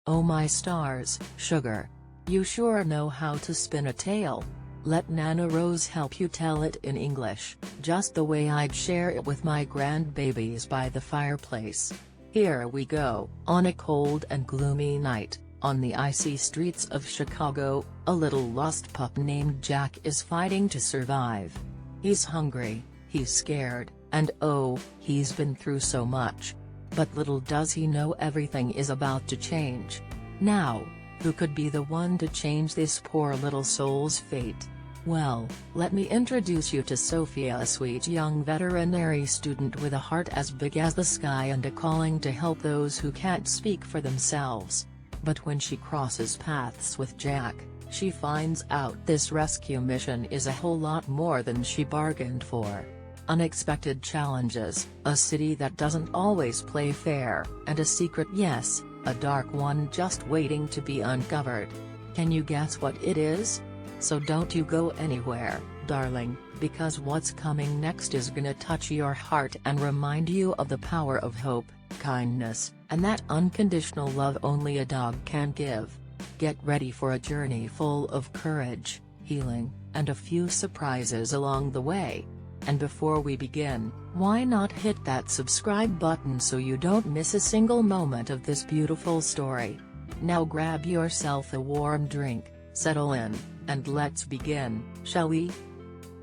Oh my stars, sugar. You sure know how to spin a tale. Let Nana Rose help you tell it in English, just the way I'd share it with my grandbabies by the fireplace. Here we go. On a cold and gloomy night, on the icy streets of Chicago, a little lost pup named Jack is fighting to survive. He's hungry, he's scared, and oh, he's been through so much. But little does he know everything is about to change. Now, who could be the one to change this poor little soul's fate? Well, let me introduce you to Sophia, a sweet young veterinary student with a heart as big as the sky and a calling to help those who can't speak for themselves. But when she crosses paths with Jack, she finds out this rescue mission is a whole lot more than she bargained for. Unexpected challenges, a city that doesn't always play fair, and a secret, yes, a dark one just waiting to be uncovered. Can you guess what it is? So don't you go anywhere, darling, because what's coming next is gonna touch your heart and remind you of the power of hope, kindness, and that unconditional love only a dog can give. Get ready for a journey full of courage, healing, and a few surprises along the way. And before we begin, why not hit that subscribe button so you don't miss a single moment of this beautiful story. Now grab yourself a warm drink, settle in, and let's begin, shall we?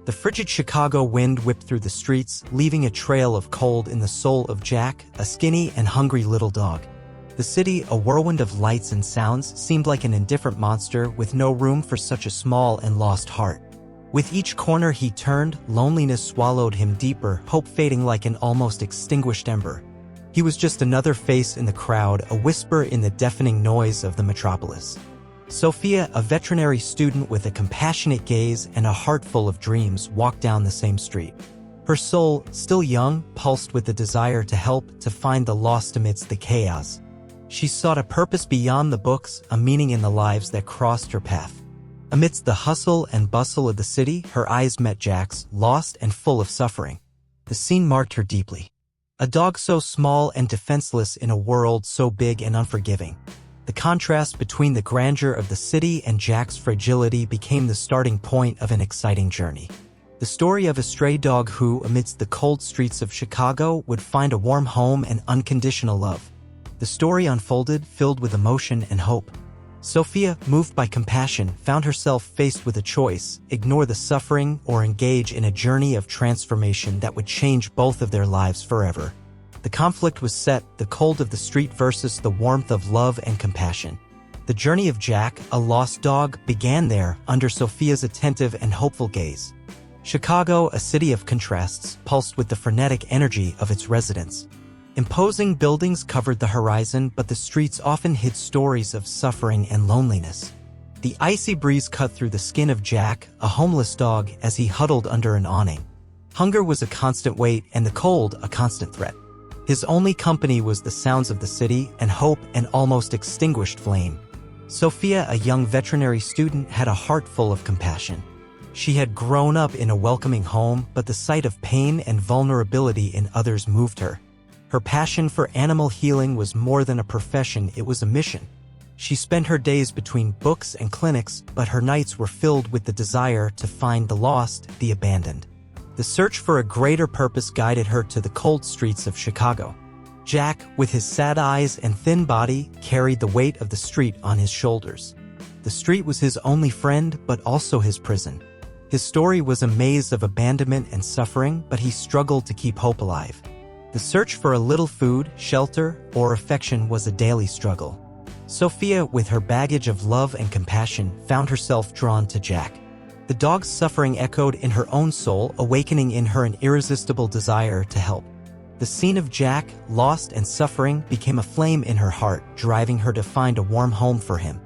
The frigid Chicago wind whipped through the streets, leaving a trail of cold in the soul of Jack, a skinny and hungry little dog. The city, a whirlwind of lights and sounds, seemed like an indifferent monster with no room for such a small and lost heart. With each corner he turned, loneliness swallowed him deeper, hope fading like an almost extinguished ember. He was just another face in the crowd, a whisper in the deafening noise of the metropolis. Sophia, a veterinary student with a compassionate gaze and a heart full of dreams, walked down the same street. Her soul, still young, pulsed with the desire to help, to find the lost amidst the chaos. She sought a purpose beyond the books, a meaning in the lives that crossed her path. Amidst the hustle and bustle of the city, her eyes met Jack's, lost and full of suffering. The scene marked her deeply. A dog so small and defenseless in a world so big and unforgiving. The contrast between the grandeur of the city and Jack's fragility became the starting point of an exciting journey. The story of a stray dog who, amidst the cold streets of Chicago, would find a warm home and unconditional love. The story unfolded, filled with emotion and hope. Sophia, moved by compassion, found herself faced with a choice: ignore the suffering or engage in a journey of transformation that would change both of their lives forever. The conflict was set, the cold of the street versus the warmth of love and compassion. The journey of Jack, a lost dog, began there, under Sophia's attentive and hopeful gaze. Chicago, a city of contrasts, pulsed with the frenetic energy of its residents. Imposing buildings covered the horizon, but the streets often hid stories of suffering and loneliness. The icy breeze cut through the skin of Jack, a homeless dog, as he huddled under an awning. Hunger was a constant weight and the cold a constant threat. His only company was the sounds of the city and hope, an almost extinguished flame. Sophia, a young veterinary student, had a heart full of compassion. She had grown up in a welcoming home, but the sight of pain and vulnerability in others moved her. Her passion for animal healing was more than a profession, it was a mission. She spent her days between books and clinics, but her nights were filled with the desire to find the lost, the abandoned. The search for a greater purpose guided her to the cold streets of Chicago. Jack, with his sad eyes and thin body, carried the weight of the street on his shoulders. The street was his only friend, but also his prison. His story was a maze of abandonment and suffering, but he struggled to keep hope alive. The search for a little food, shelter, or affection was a daily struggle. Sophia, with her baggage of love and compassion, found herself drawn to Jack. The dog's suffering echoed in her own soul, awakening in her an irresistible desire to help. The scene of Jack, lost and suffering, became a flame in her heart, driving her to find a warm home for him.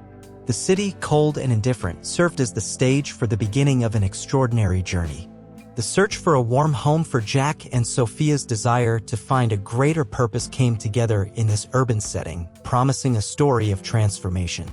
The city, cold and indifferent, served as the stage for the beginning of an extraordinary journey. The search for a warm home for Jack and Sophia's desire to find a greater purpose came together in this urban setting, promising a story of transformation.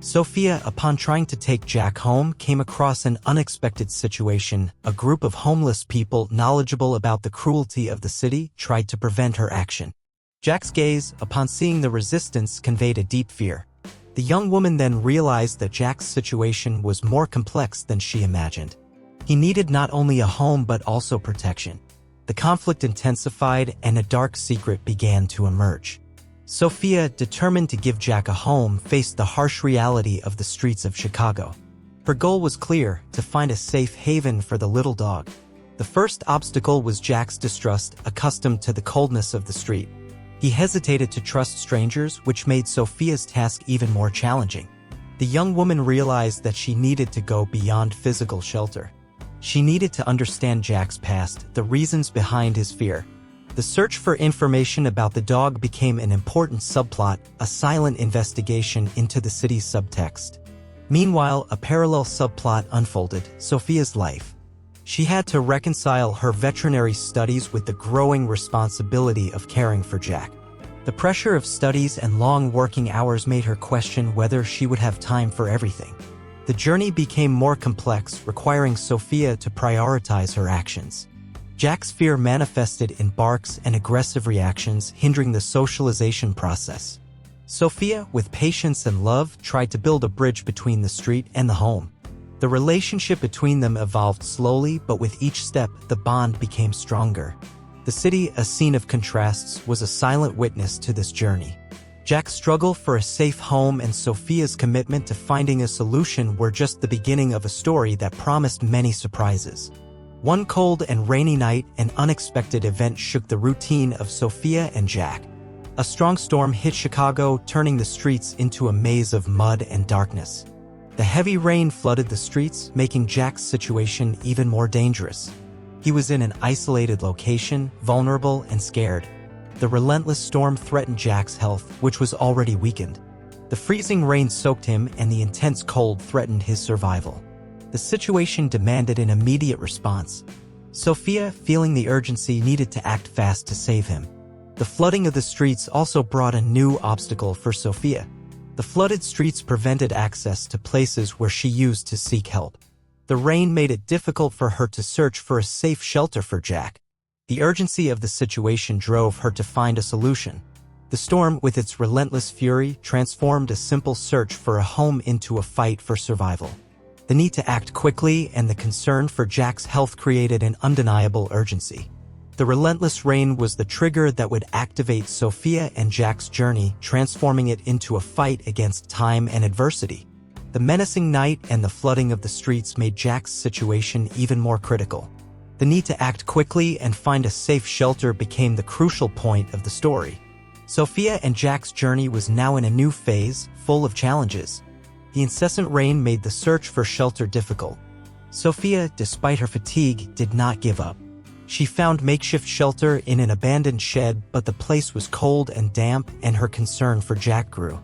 Sophia, upon trying to take Jack home, came across an unexpected situation. A group of homeless people, knowledgeable about the cruelty of the city, tried to prevent her action. Jack's gaze, upon seeing the resistance, conveyed a deep fear. The young woman then realized that Jack's situation was more complex than she imagined. He needed not only a home but also protection. The conflict intensified and a dark secret began to emerge. Sophia, determined to give Jack a home, faced the harsh reality of the streets of Chicago. Her goal was clear: to find a safe haven for the little dog. The first obstacle was Jack's distrust, accustomed to the coldness of the street. He hesitated to trust strangers, which made Sophia's task even more challenging. The young woman realized that she needed to go beyond physical shelter. She needed to understand Jack's past, the reasons behind his fear. The search for information about the dog became an important subplot, a silent investigation into the city's subtext. Meanwhile, a parallel subplot unfolded: Sophia's life. She had to reconcile her veterinary studies with the growing responsibility of caring for Jack. The pressure of studies and long working hours made her question whether she would have time for everything. The journey became more complex, requiring Sophia to prioritize her actions. Jack's fear manifested in barks and aggressive reactions, hindering the socialization process. Sophia, with patience and love, tried to build a bridge between the street and the home. The relationship between them evolved slowly, but with each step, the bond became stronger. The city, a scene of contrasts, was a silent witness to this journey. Jack's struggle for a safe home and Sophia's commitment to finding a solution were just the beginning of a story that promised many surprises. One cold and rainy night, an unexpected event shook the routine of Sophia and Jack. A strong storm hit Chicago, turning the streets into a maze of mud and darkness. The heavy rain flooded the streets, making Jack's situation even more dangerous. He was in an isolated location, vulnerable and scared. The relentless storm threatened Jack's health, which was already weakened. The freezing rain soaked him, and the intense cold threatened his survival. The situation demanded an immediate response. Sophia, feeling the urgency, needed to act fast to save him. The flooding of the streets also brought a new obstacle for Sophia. The flooded streets prevented access to places where she used to seek help. The rain made it difficult for her to search for a safe shelter for Jack. The urgency of the situation drove her to find a solution. The storm, with its relentless fury, transformed a simple search for a home into a fight for survival. The need to act quickly and the concern for Jack's health created an undeniable urgency. The relentless rain was the trigger that would activate Sophia and Jack's journey, transforming it into a fight against time and adversity. The menacing night and the flooding of the streets made Jack's situation even more critical. The need to act quickly and find a safe shelter became the crucial point of the story. Sophia and Jack's journey was now in a new phase, full of challenges. The incessant rain made the search for shelter difficult. Sophia, despite her fatigue, did not give up. She found makeshift shelter in an abandoned shed, but the place was cold and damp, and her concern for Jack grew.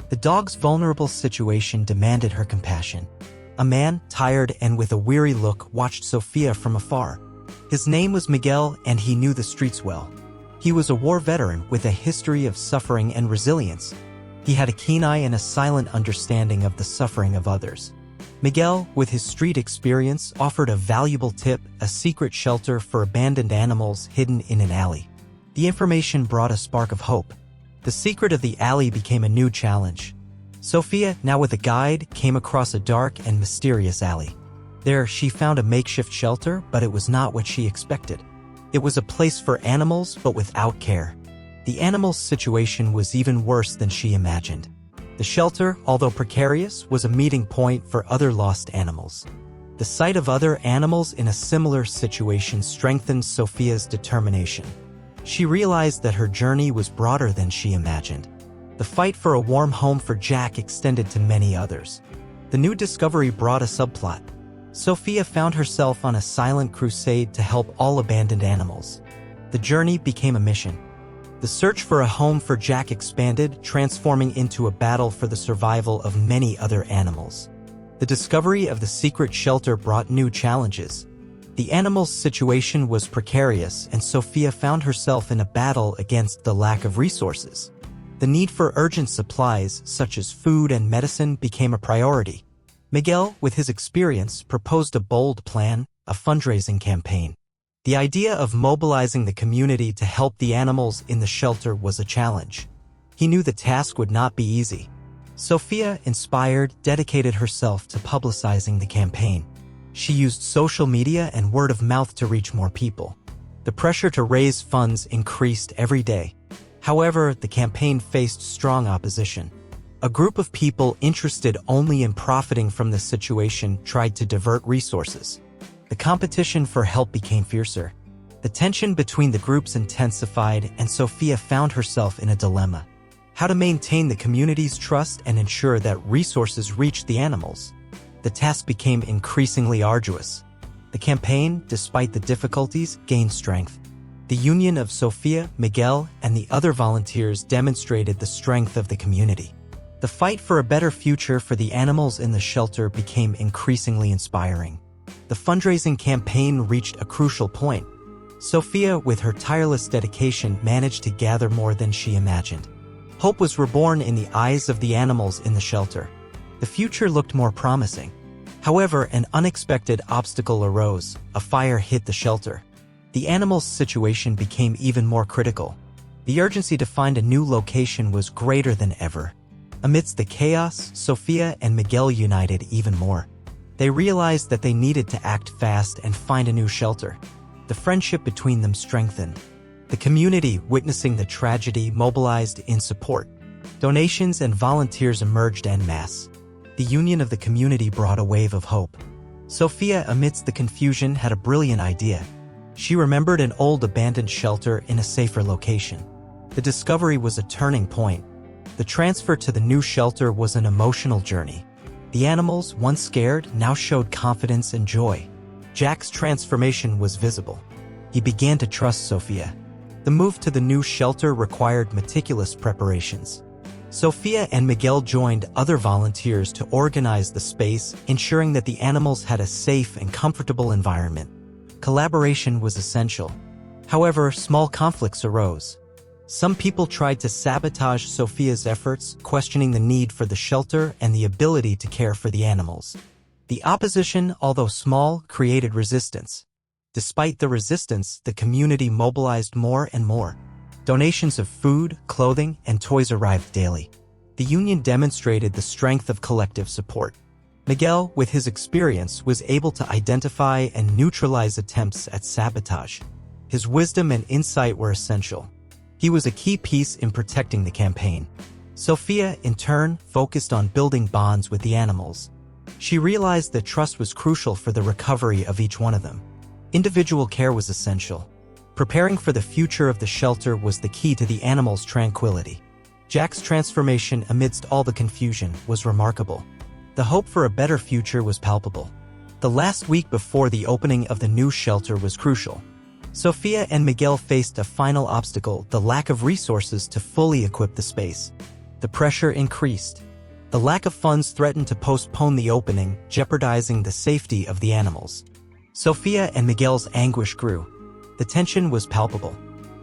The dog's vulnerable situation demanded her compassion. A man, tired and with a weary look, watched Sophia from afar. His name was Miguel, and he knew the streets well. He was a war veteran with a history of suffering and resilience. He had a keen eye and a silent understanding of the suffering of others. Miguel, with his street experience, offered a valuable tip: a secret shelter for abandoned animals hidden in an alley. The information brought a spark of hope. The secret of the alley became a new challenge. Sophia, now with a guide, came across a dark and mysterious alley. There, she found a makeshift shelter, but it was not what she expected. It was a place for animals, but without care. The animals' situation was even worse than she imagined. The shelter, although precarious, was a meeting point for other lost animals. The sight of other animals in a similar situation strengthened Sophia's determination. She realized that her journey was broader than she imagined. The fight for a warm home for Jack extended to many others. The new discovery brought a subplot. Sophia found herself on a silent crusade to help all abandoned animals. The journey became a mission. The search for a home for Jack expanded, transforming into a battle for the survival of many other animals. The discovery of the secret shelter brought new challenges. The animals' situation was precarious, and Sophia found herself in a battle against the lack of resources. The need for urgent supplies, such as food and medicine, became a priority. Miguel, with his experience, proposed a bold plan: a fundraising campaign. The idea of mobilizing the community to help the animals in the shelter was a challenge. He knew the task would not be easy. Sophia, inspired, dedicated herself to publicizing the campaign. She used social media and word of mouth to reach more people. The pressure to raise funds increased every day. However, the campaign faced strong opposition. A group of people interested only in profiting from the situation tried to divert resources. The competition for help became fiercer. The tension between the groups intensified, and Sophia found herself in a dilemma. How to maintain the community's trust and ensure that resources reached the animals. The task became increasingly arduous. The campaign, despite the difficulties, gained strength. The union of Sophia, Miguel, and the other volunteers demonstrated the strength of the community. The fight for a better future for the animals in the shelter became increasingly inspiring. The fundraising campaign reached a crucial point. Sophia, with her tireless dedication, managed to gather more than she imagined. Hope was reborn in the eyes of the animals in the shelter. The future looked more promising. However, an unexpected obstacle arose. A fire hit the shelter. The animals' situation became even more critical. The urgency to find a new location was greater than ever. Amidst the chaos, Sophia and Miguel united even more. They realized that they needed to act fast and find a new shelter. The friendship between them strengthened. The community, witnessing the tragedy, mobilized in support. Donations and volunteers emerged en masse. The union of the community brought a wave of hope. Sophia, amidst the confusion, had a brilliant idea. She remembered an old abandoned shelter in a safer location. The discovery was a turning point. The transfer to the new shelter was an emotional journey. The animals, once scared, now showed confidence and joy. Jack's transformation was visible. He began to trust Sophia. The move to the new shelter required meticulous preparations. Sophia and Miguel joined other volunteers to organize the space, ensuring that the animals had a safe and comfortable environment. Collaboration was essential. However, small conflicts arose. Some people tried to sabotage Sophia's efforts, questioning the need for the shelter and the ability to care for the animals. The opposition, although small, created resistance. Despite the resistance, the community mobilized more and more. Donations of food, clothing, and toys arrived daily. The union demonstrated the strength of collective support. Miguel, with his experience, was able to identify and neutralize attempts at sabotage. His wisdom and insight were essential. He was a key piece in protecting the campaign. Sophia, in turn, focused on building bonds with the animals. She realized that trust was crucial for the recovery of each one of them. Individual care was essential. Preparing for the future of the shelter was the key to the animals' tranquility. Jack's transformation amidst all the confusion was remarkable. The hope for a better future was palpable. The last week before the opening of the new shelter was crucial. Sophia and Miguel faced a final obstacle: the lack of resources to fully equip the space. The pressure increased. The lack of funds threatened to postpone the opening, jeopardizing the safety of the animals. Sophia and Miguel's anguish grew. The tension was palpable.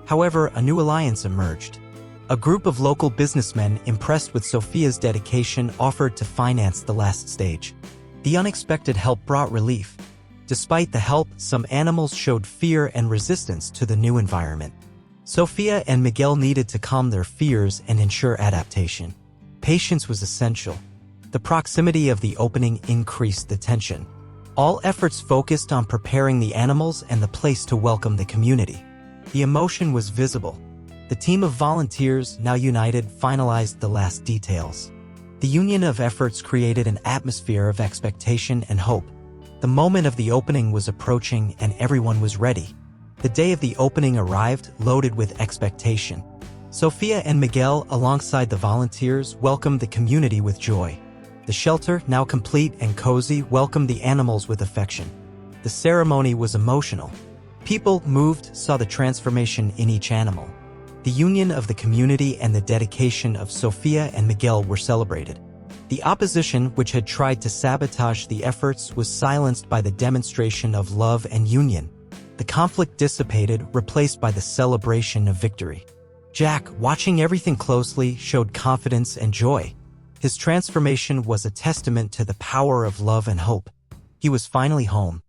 However, a new alliance emerged. A group of local businessmen, impressed with Sophia's dedication, offered to finance the last stage. The unexpected help brought relief. Despite the help, some animals showed fear and resistance to the new environment. Sophia and Miguel needed to calm their fears and ensure adaptation. Patience was essential. The proximity of the opening increased the tension. All efforts focused on preparing the animals and the place to welcome the community. The emotion was visible. The team of volunteers, now united, finalized the last details. The union of efforts created an atmosphere of expectation and hope. The moment of the opening was approaching, and everyone was ready. The day of the opening arrived, loaded with expectation. Sophia and Miguel, alongside the volunteers, welcomed the community with joy. The shelter, now complete and cozy, welcomed the animals with affection. The ceremony was emotional. People, moved, saw the transformation in each animal. The union of the community and the dedication of Sophia and Miguel were celebrated. The opposition, which had tried to sabotage the efforts, was silenced by the demonstration of love and union. The conflict dissipated, replaced by the celebration of victory. Jack, watching everything closely, showed confidence and joy. His transformation was a testament to the power of love and hope. He was finally home.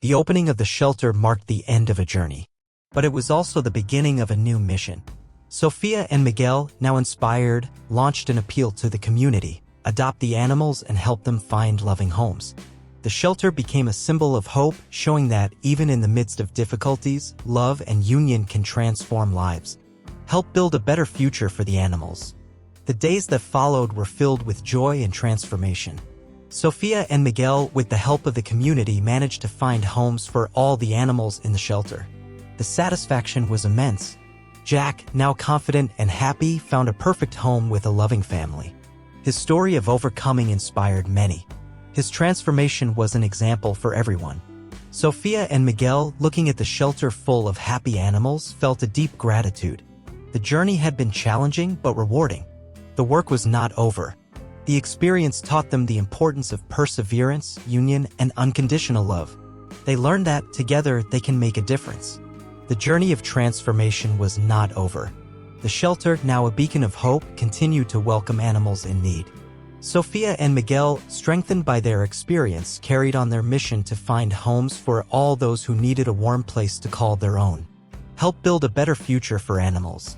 The opening of the shelter marked the end of a journey. But it was also the beginning of a new mission. Sophia and Miguel, now inspired, launched an appeal to the community. adopt the animals and help them find loving homes. The shelter became a symbol of hope, showing that, even in the midst of difficulties, love and union can transform lives. Help build a better future for the animals. The days that followed were filled with joy and transformation. Sophia and Miguel, with the help of the community, managed to find homes for all the animals in the shelter. The satisfaction was immense. Jack, now confident and happy, found a perfect home with a loving family. His story of overcoming inspired many. His transformation was an example for everyone. Sophia and Miguel, looking at the shelter full of happy animals, felt a deep gratitude. The journey had been challenging but rewarding. The work was not over. The experience taught them the importance of perseverance, union, and unconditional love. They learned that, together, they can make a difference. The journey of transformation was not over. The shelter, now a beacon of hope, continued to welcome animals in need. Sophia and Miguel, strengthened by their experience, carried on their mission to find homes for all those who needed a warm place to call their own. Help build a better future for animals.